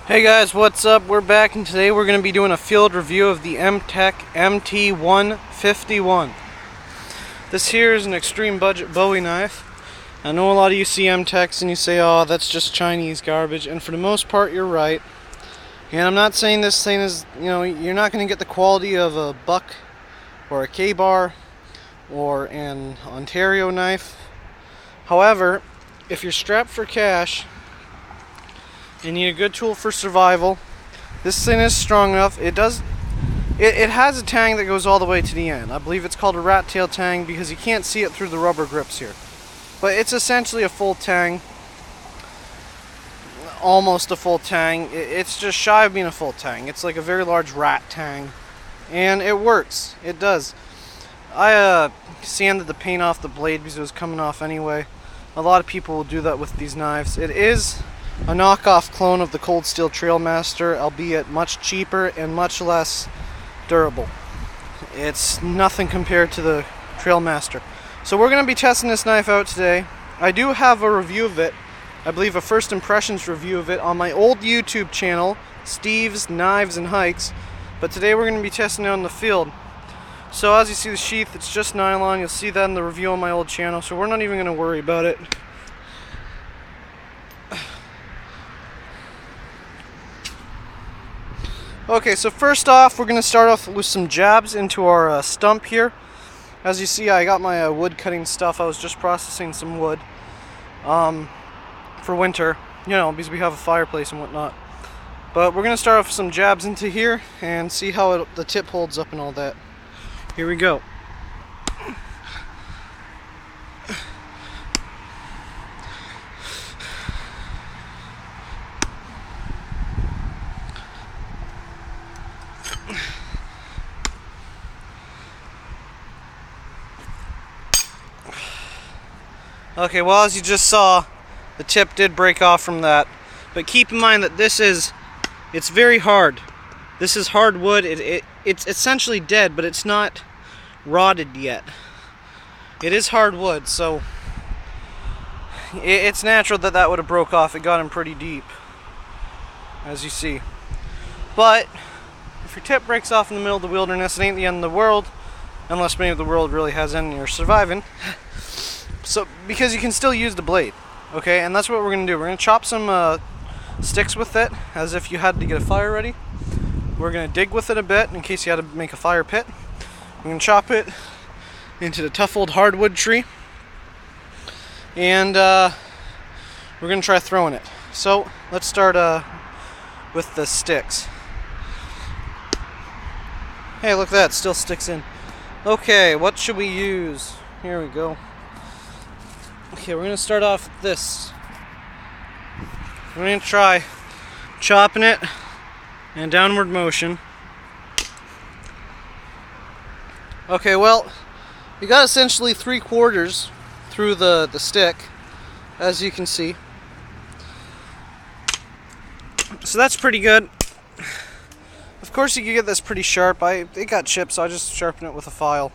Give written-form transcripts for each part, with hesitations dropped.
Hey guys, what's up? We're back, and today we're going to be doing a field review of the Mtech MT-151. This here is an extreme budget Bowie knife. I know a lot of you see Mtechs and you say, oh, that's just Chinese garbage, and for the most part you're right. And I'm not saying this thing is, you're not going to get the quality of a Buck or a K-bar or an Ontario knife. However, if you're strapped for cash, you need a good tool for survival. This thing is strong enough. It has a tang that goes all the way to the end. I believe it's called a rat tail tang because you can't see it through the rubber grips here. But it's essentially a full tang. Almost a full tang. It's just shy of being a full tang. It's like a very large rat tang. And it works. It does. I sanded the paint off the blade because it was coming off anyway. A lot of people will do that with these knives. It is a knockoff clone of the Cold Steel Trailmaster, albeit much cheaper and much less durable. It's nothing compared to the Trailmaster. So we're going to be testing this knife out today. I do have a review of it, I believe a first impressions review of it, on my old YouTube channel, Steve's Knives and Hikes, but today we're going to be testing it out in the field. So as you see the sheath, it's just nylon. You'll see that in the review on my old channel, so we're not even going to worry about it. Okay, so first off, we're going to start off with some jabs into our stump here. As you see, I got my wood cutting stuff. I was just processing some wood for winter, because we have a fireplace and whatnot. But we're going to start off with some jabs into here and see how the tip holds up and all that. Here we go. Okay, well, as you just saw, the tip did break off from that. But keep in mind that it's very hard. This is hardwood. It's essentially dead, but it's not rotted yet. It is hardwood, so it's natural that would have broke off. It got in pretty deep, as you see. But if your tip breaks off in the middle of the wilderness, it ain't the end of the world, unless maybe the world really has ended and you're surviving. So, because you can still use the blade, okay? And that's what we're going to do. We're going to chop some sticks with it, as if you had to get a fire ready. We're going to dig with it a bit, in case you had to make a fire pit. We're going to chop it into the tough old hardwood tree. And we're going to try throwing it. So, let's start with the sticks. Hey, look at that, it still sticks in. Okay, what should we use? Here we go. Okay, we're going to start off with this. We're going to try chopping it in downward motion. Okay, well, you got essentially 3/4 through the stick, as you can see. So that's pretty good. Of course, you can get this pretty sharp. It got chipped, so I just sharpened it with a file.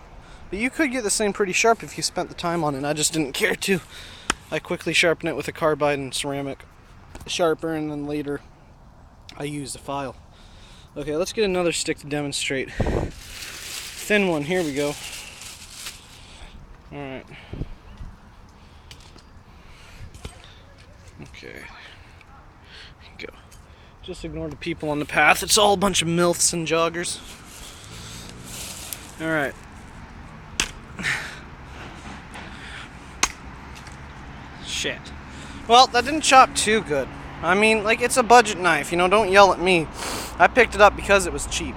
But you could get this thing pretty sharp if you spent the time on it. I just didn't care to. I quickly sharpened it with a carbide and ceramic sharper, and then later I used a file. Okay, let's get another stick to demonstrate. Thin one, here we go. Alright. Okay. Here you go. Just ignore the people on the path. It's all a bunch of milfs and joggers. Alright. Shit. Well, that didn't chop too good. I mean, like, it's a budget knife, don't yell at me. I picked it up because it was cheap.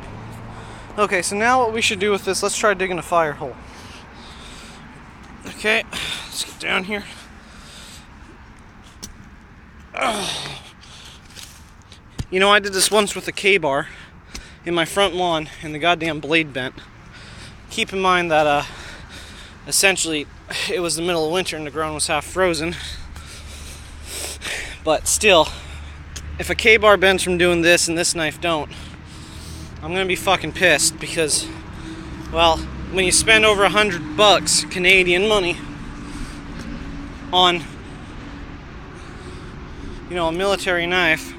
Okay, so now what we should do with this, let's try digging a fire hole. Okay, let's get down here. I did this once with a K-bar in my front lawn, and the goddamn blade bent. Keep in mind that, essentially, it was the middle of winter and the ground was half frozen. But still, if a K-bar bends from doing this and this knife don't, I'm gonna be fucking pissed because, well, when you spend over $100 Canadian money on, a military knife,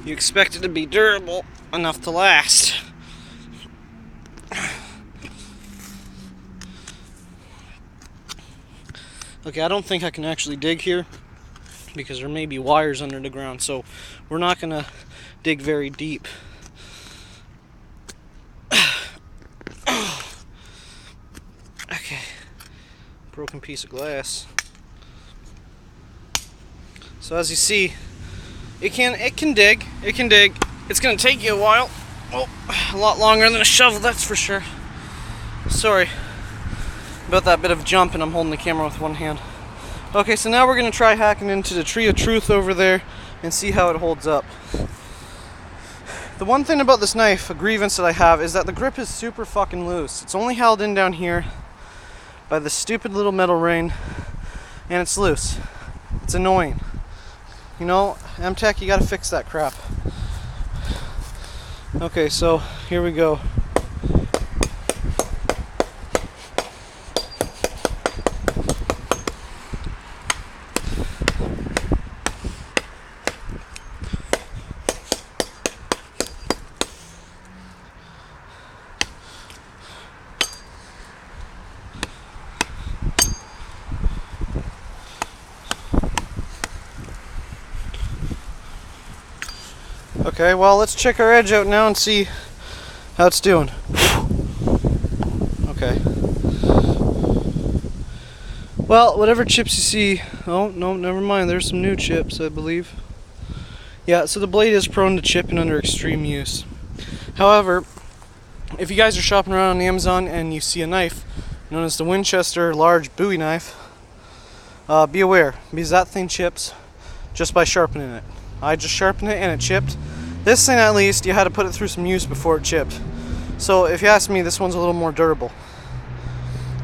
You expect it to be durable enough to last. Okay, I don't think I can actually dig here because there may be wires under the ground, so we're not gonna dig very deep. Okay, broken piece of glass. So as you see, it can dig. It's gonna take you a while. Oh, a lot longer than a shovel, that's for sure. Sorry about that bit of jump, and I'm holding the camera with one hand. Okay, so now we're gonna try hacking into the tree of truth over there and see how it holds up. The one thing about this knife, a grievance that I have, is that the grip is super fucking loose. It's only held in down here by this stupid little metal ring, and it's loose. It's annoying. You know, Mtech, you gotta fix that crap. Okay, so here we go. Okay, well, let's check our edge out now and see how it's doing. Okay. Well, whatever chips you see... Oh, no, never mind. There's some new chips, I believe. Yeah, so the blade is prone to chipping under extreme use. However, if you guys are shopping around on Amazon and you see a knife known as the Winchester large Bowie knife, be aware, because that thing chips just by sharpening it. I just sharpened it and it chipped. This thing, at least, you had to put it through some use before it chipped. So if you ask me, this one's a little more durable.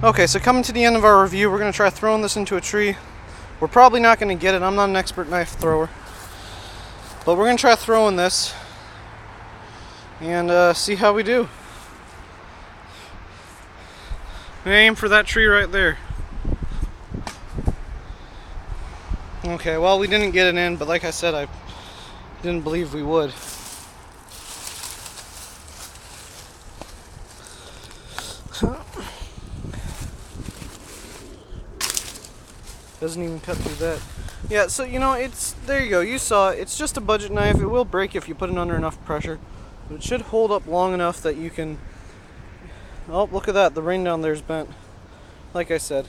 Okay, so coming to the end of our review, we're going to try throwing this into a tree. We're probably not going to get it. I'm not an expert knife thrower. But we're going to try throwing this and see how we do. We aim for that tree right there. Okay, well, we didn't get it in, but like I said, I didn't believe we would. Doesn't even cut through that. Yeah, so you know, there you go. You saw it. It's just a budget knife. It will break if you put it under enough pressure. But it should hold up long enough that you can... Oh, look at that. The ring down there is bent. Like I said,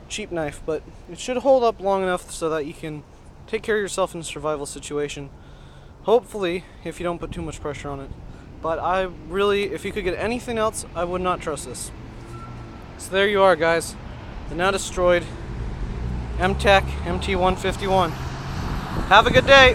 cheap knife, but it should hold up long enough so that you can take care of yourself in a survival situation. Hopefully, if you don't put too much pressure on it. But I really, if you could get anything else, I would not trust this. So there you are, guys. The now destroyed Mtech MT-151. Have a good day.